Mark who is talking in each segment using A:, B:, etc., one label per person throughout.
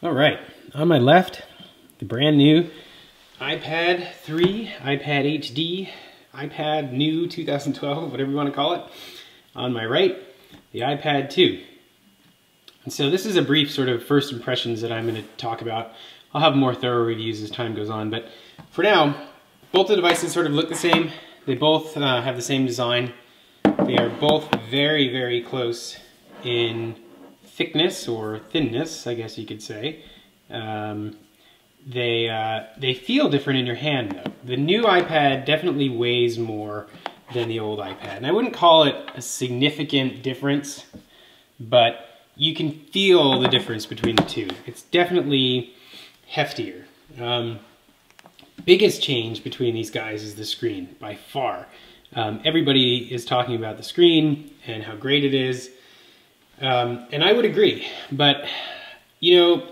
A: All right, on my left, the brand new iPad 3, iPad HD, iPad new 2012, whatever you want to call it. On my right, the iPad 2. And so this is a brief sort of first impressions that I'm going to talk about. I'll have more thorough reviews as time goes on, but for now, both the devices sort of look the same. They both have the same design. They are both very, very close in thickness or thinness, I guess you could say. They feel different in your hand though. The new iPad definitely weighs more than the old iPad. And I wouldn't call it a significant difference, but you can feel the difference between the two. It's definitely heftier. Biggest change between these guys is the screen, by far. Everybody is talking about the screen and how great it is. And I would agree, but you know,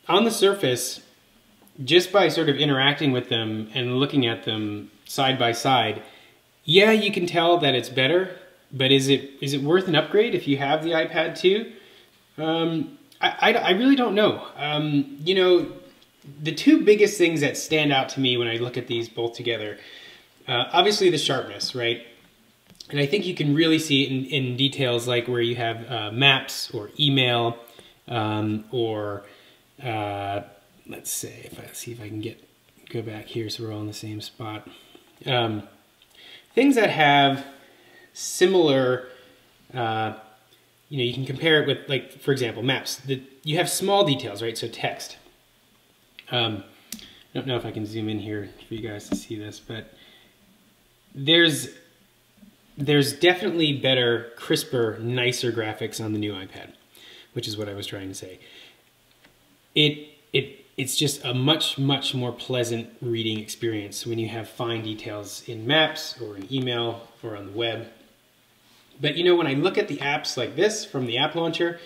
A: on the surface, just by sort of interacting with them and looking at them side by side, yeah, you can tell that it's better, but is it worth an upgrade if you have the iPad 2? I really don't know. You know, the two biggest things that stand out to me when I look at these both together, obviously the sharpness, right? And I think you can really see it in details like where you have maps or email or let's say, see if I can go back here so we're all in the same spot. Things that have similar, you know, you can compare it with, like, for example, maps. You have small details, right? So text. I don't know if I can zoom in here for you guys to see this, but there's definitely better, crisper, nicer graphics on the new iPad, which is what I was trying to say. It's just a much more pleasant reading experience when you have fine details in maps or in email or on the web. But you know, when I look at the apps like this from the app launcher,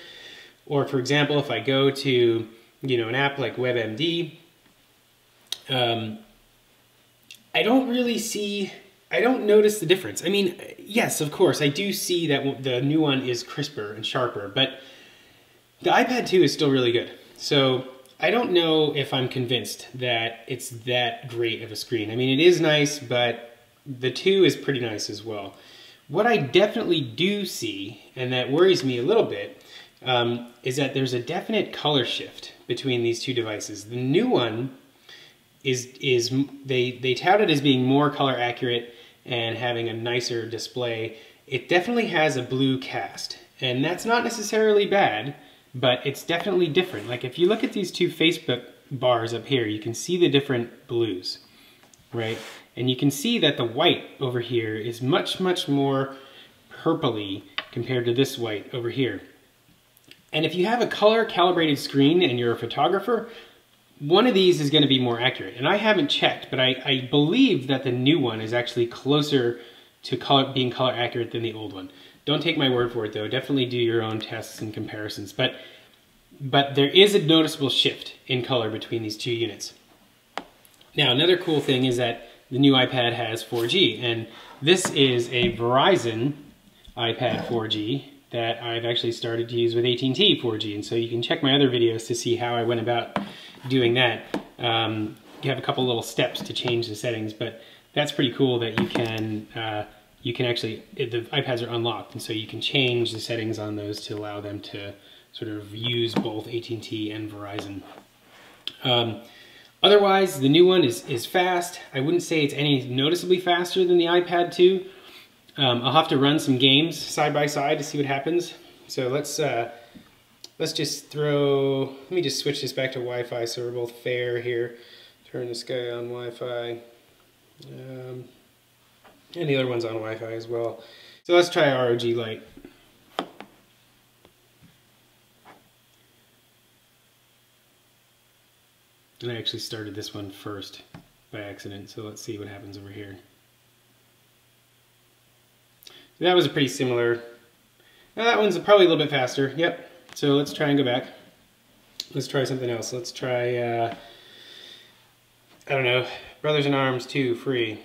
A: or for example, if I go to, you know, an app like WebMD, I don't notice the difference. I mean, yes, of course, I do see that the new one is crisper and sharper, but the iPad 2 is still really good. So I don't know if I'm convinced that it's that great of a screen. I mean, it is nice, but the 2 is pretty nice as well. What I definitely do see, and that worries me a little bit, is that there's a definite color shift between these two devices. The new one they tout it as being more color accurate and having a nicer display. It definitely has a blue cast, and that's not necessarily bad, but it's definitely different. Like if you look at these two Facebook bars up here, you can see the different blues, right? And you can see that the white over here is much more purpley compared to this white over here. And if you have a color calibrated screen and you're a photographer, one of these is going to be more accurate. And I haven't checked, but I believe that the new one is actually closer to being color accurate than the old one. Don't take my word for it though. Definitely do your own tests and comparisons. But there is a noticeable shift in color between these two units. Now, another cool thing is that the new iPad has 4G, and this is a Verizon iPad 4G that I've actually started to use with at&t 4G, and so you can check my other videos to see how I went about doing that. You have a couple little steps to change the settings, but that's pretty cool that you can actually, the iPads are unlocked, and so you can change the settings on those to allow them to sort of use both at&t and Verizon. Otherwise, the new one is fast. I wouldn't say it's any noticeably faster than the iPad 2. I'll have to run some games side by side to see what happens. So let's just let me just switch this back to Wi-Fi so we're both fair here. Turn this guy on Wi-Fi. And the other one's on Wi-Fi as well. So let's try ROG Lite. And I actually started this one first by accident, so let's see what happens over here. That was a pretty similar. Now that one's probably a little bit faster. Yep. So let's try and go back. Let's try something else. Let's try, I don't know, Brothers in Arms 2 free.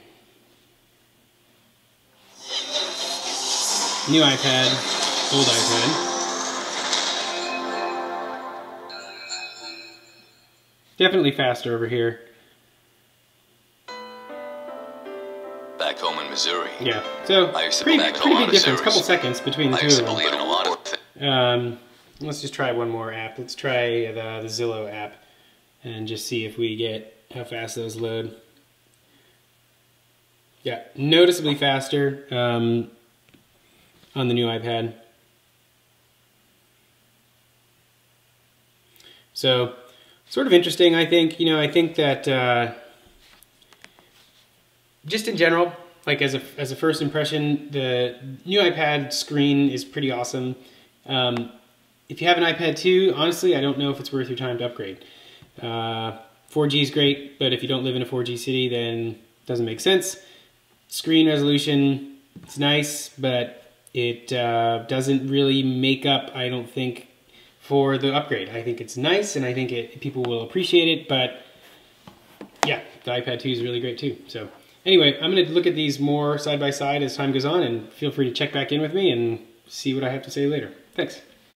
A: New iPad, old iPad. definitely faster over here.
B: Back home in Missouri.
A: Yeah, so pretty big difference, a couple seconds between the two of them. Let's just try one more app. Let's try the Zillow app and just see if we get how fast those load. Yeah, noticeably faster on the new iPad. So, sort of interesting, I think. You know, I think that just in general, like as a first impression, the new iPad screen is pretty awesome. If you have an iPad 2, honestly, I don't know if it's worth your time to upgrade. 4G is great, but if you don't live in a 4G city, then it doesn't make sense. Screen resolution, it's nice, but it doesn't really make up, I don't think, for the upgrade. I think it's nice, and I think people will appreciate it, but yeah, the iPad 2 is really great too. So anyway, I'm going to look at these more side by side as time goes on, and feel free to check back in with me and see what I have to say later. Thanks.